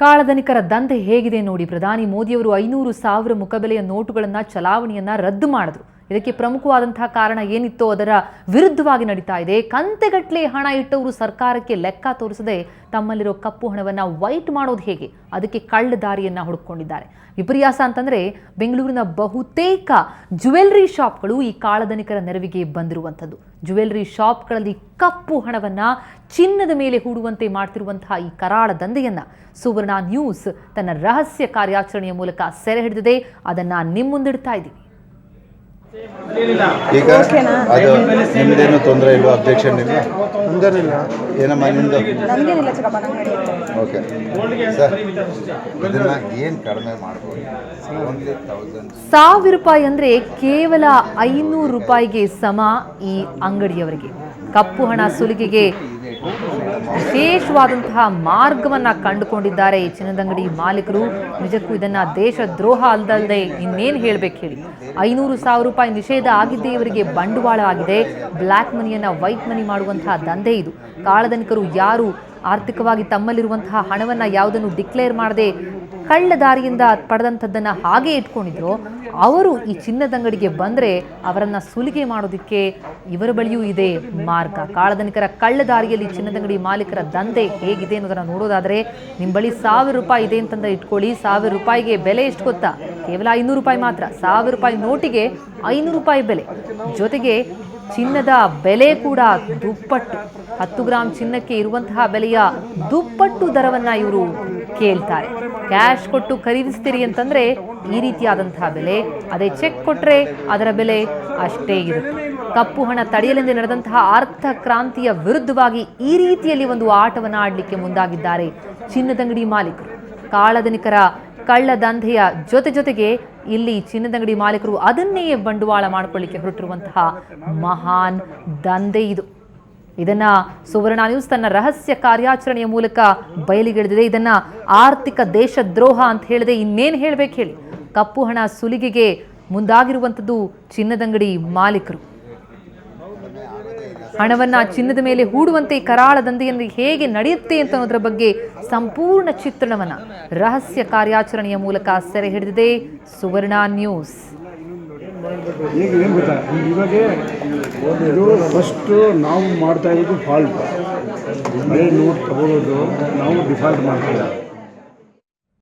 ಕಾಳಧನಿಕರ ದಂಧೆ ಹೇಗಿದೆ ನೋಡಿ. ಪ್ರಧಾನಿ ಮೋದಿಯವರು 500,000 ಮುಖಬೆಲೆಯ ನೋಟುಗಳನ್ನು ಚಲಾವಣೆಯನ್ನ ರದ್ದು ಮಾಡಿದ್ರು. ಇದಕ್ಕೆ ಪ್ರಮುಖವಾದಂತಹ ಕಾರಣ ಏನಿತ್ತೋ ಅದರ ವಿರುದ್ಧವಾಗಿ ನಡೀತಾ ಇದೆ. ಕಂತೆಗಟ್ಟಲೆ ಹಣ ಇಟ್ಟವರು ಸರ್ಕಾರಕ್ಕೆ ಲೆಕ್ಕ ತೋರಿಸದೆ ತಮ್ಮಲ್ಲಿರೋ ಕಪ್ಪು ಹಣವನ್ನು ವೈಟ್ ಮಾಡೋದು ಹೇಗೆ, ಅದಕ್ಕೆ ಕಳ್ಳ ದಾರಿಯನ್ನ ಹುಡುಕೊಂಡಿದ್ದಾರೆ. ವಿಪರ್ಯಾಸ ಅಂತಂದ್ರೆ ಬೆಂಗಳೂರಿನ ಬಹುತೇಕ ಜ್ಯುವೆಲ್ಲರಿ ಶಾಪ್ಗಳು ಈ ಕಾಳಧನಿಕರ ನೆರವಿಗೆ ಬಂದಿರುವಂಥದ್ದು. ಜ್ಯುವೆಲ್ಲರಿ ಶಾಪ್ಗಳಲ್ಲಿ ಕಪ್ಪು ಹಣವನ್ನ ಚಿನ್ನದ ಮೇಲೆ ಹೂಡುವಂತೆ ಮಾಡ್ತಿರುವಂತಹ ಈ ಕರಾಳ ದಂಧೆಯನ್ನ ಸುವರ್ಣ ನ್ಯೂಸ್ ತನ್ನ ರಹಸ್ಯ ಕಾರ್ಯಾಚರಣೆಯ ಮೂಲಕ ಸೆರೆ ಹಿಡಿದಿದೆ. ಅದನ್ನ ನಿಮ್ಮ ಮುಂದಿಡ್ತಾ ಇದ್ದೀವಿ. ಈಗ ಅದು ನಿಮ್ದೇನು ತೊಂದರೆ ಇಲ್ವಾ? ಅಬ್ಜೆಕ್ಷನ್ ಇಲ್ಲ? ಏನಮ್ಮ ನಿಮ್ಮದು? ಓಕೆ ಸರ್, ಇದನ್ನ ಏನು ಕಡಿಮೆ ಮಾಡ್ಬೋದು? 1,000 ರೂಪಾಯಿ ಅಂದರೆ ಕೇವಲ 500 ರೂಪಾಯಿಗೆ ಸಮ ಈ ಅಂಗಡಿಯವರಿಗೆ. ಕಪ್ಪು ಹಣ ಸುಲಿಗೆಗೆ ವಿಶೇಷವಾದಂತಹ ಮಾರ್ಗವನ್ನ ಕಂಡುಕೊಂಡಿದ್ದಾರೆ ಈ ಚಿನ್ನದಂಗಡಿ ಮಾಲೀಕರು. ನಿಜಕ್ಕೂ ಇದನ್ನ ದೇಶದ್ರೋಹ ಅಲ್ಲದಲ್ಲದೆ ಇನ್ನೇನು ಹೇಳಬೇಕು ಹೇಳಿ. 500,000 ರೂಪಾಯಿ ನಿಷೇಧ ಆಗಿದ್ದೇ ಇವರಿಗೆ ಬಂಡವಾಳ ಆಗಿದೆ. ಬ್ಲ್ಯಾಕ್ ಮನಿಯನ್ನ ವೈಟ್ ಮನಿ ಮಾಡುವಂತಹ ದಂಧೆ ಇದು. ಕಾಳಧನಿಕರು ಯಾರು ಆರ್ಥಿಕವಾಗಿ ತಮ್ಮಲ್ಲಿರುವಂತಹ ಹಣವನ್ನ ಯಾವುದನ್ನು ಡಿಕ್ಲೇರ್ ಮಾಡದೆ ಕಳ್ಳ ದಾರಿಯಿಂದ ಪಡೆದಂಥದ್ದನ್ನು ಹಾಗೆ ಇಟ್ಕೊಂಡಿದ್ರು, ಅವರು ಈ ಚಿನ್ನದಂಗಡಿಗೆ ಬಂದರೆ ಅವರನ್ನ ಸುಲಿಗೆ ಮಾಡೋದಕ್ಕೆ ಇವರ ಬಳಿಯೂ ಇದೆ ಮಾರ್ಗ. ಕಾಳಧನಿಕರ ಕಳ್ಳ ದಾರಿಯಲ್ಲಿ ಚಿನ್ನದಂಗಡಿ ಮಾಲೀಕರ ದಂಧೆ ಹೇಗಿದೆ ಅನ್ನೋದನ್ನು ನೋಡೋದಾದರೆ, ನಿಮ್ಮ ಬಳಿ 1,000 ರೂಪಾಯಿ ಇದೆ ಅಂತಂದ್ರೆ ಇಟ್ಕೊಳ್ಳಿ. 1,000 ರೂಪಾಯಿಗೆ ಬೆಲೆ ಎಷ್ಟು ಗೊತ್ತಾ? ಕೇವಲ 500 ರೂಪಾಯಿ ಮಾತ್ರ. 1,000 ರೂಪಾಯಿ ನೋಟಿಗೆ 500 ರೂಪಾಯಿ ಬೆಲೆ. ಜೊತೆಗೆ ಚಿನ್ನದ ಬೆಲೆ ಕೂಡ ದುಪ್ಪಟ್ಟು. 10 ಗ್ರಾಂ ಚಿನ್ನಕ್ಕೆ ಇರುವಂತಹ ಬೆಲೆಯ ದುಪ್ಪಟ್ಟು ದರವನ್ನ ಇವರು ಕೇಳ್ತಾರೆ. ಕ್ಯಾಶ್ ಕೊಟ್ಟು ಖರೀದಿಸ್ತೀರಿ ಅಂತಂದ್ರೆ ಈ ರೀತಿಯಾದಂತಹ ಬೆಲೆ, ಅದೇ ಚೆಕ್ ಕೊಟ್ರೆ ಅದರ ಬೆಲೆ ಅಷ್ಟೇ ಇರುತ್ತೆ. ಕಪ್ಪು ಹಣ ತಡೆಯಲೆಂದೇ ನಡೆದಂತಹ ಅರ್ಥ ಕ್ರಾಂತಿಯ ವಿರುದ್ಧವಾಗಿ ಈ ರೀತಿಯಲ್ಲಿ ಒಂದು ಆಟವನ್ನು ಆಡಲಿಕ್ಕೆ ಮುಂದಾಗಿದ್ದಾರೆ ಚಿನ್ನದಂಗಡಿ ಮಾಲೀಕರು. ಕಾಳಧನಿಕರ ಕಳ್ಳ ದಂಧೆಯ ಜೊತೆಗೆ ಇಲ್ಲಿ ಚಿನ್ನದಂಗಡಿ ಮಾಲೀಕರು ಅದನ್ನೇ ಬಂಡವಾಳ ಮಾಡಿಕೊಳ್ಳಿಕ್ಕೆ ಹೊರಟಿರುವಂತಹ ಮಹಾನ್ ದಂಧೆ ಇದು. ಇದನ್ನ ಸುವರ್ಣ ನ್ಯೂಸ್ ತನ್ನ ರಹಸ್ಯ ಕಾರ್ಯಾಚರಣೆಯ ಮೂಲಕ ಬಯಲಿಗೆಳೆದಿದೆ. ಇದನ್ನ ಆರ್ಥಿಕ ದೇಶದ್ರೋಹ ಅಂತ ಹೇಳಿದೆ ಇನ್ನೇನು ಹೇಳ್ಬೇಕು ಹೇಳಿ. ಕಪ್ಪು ಹಣ ಸುಲಿಗೆಗೆ ಮುಂದಾಗಿರುವಂಥದ್ದು ಚಿನ್ನದಂಗಡಿ ಮಾಲೀಕರು. ಹಣವನ್ನ ಚಿನ್ನದ ಮೇಲೆ ಹೂಡುವಂತೆ ಕರಾಳ ದಂಧೆಯನ್ನು ಹೇಗೆ ನಡೆಯುತ್ತೆ ಅಂತ ಅನ್ನೋದ್ರ ಬಗ್ಗೆ ಸಂಪೂರ್ಣ ಚಿತ್ರಣವನ್ನ ರಹಸ್ಯ ಕಾರ್ಯಾಚರಣೆಯ ಮೂಲಕ ಸೆರೆ ಹಿಡಿದಿದೆ ಸುವರ್ಣ ನ್ಯೂಸ್. ಈಗ ಏನು ಗೊತ್ತಾ, ಇವಾಗ ಇದು ಫಸ್ಟು ನಾವು ಮಾಡ್ತಾ ಇದ್ದು ಫಾಲ್ಟ್. ನೋಟ್ ತಗೊಳ್ಳೋದು ನಾವು ಡಿಫಾಲ್ಟ್ ಮಾಡ್ತೀವಿ.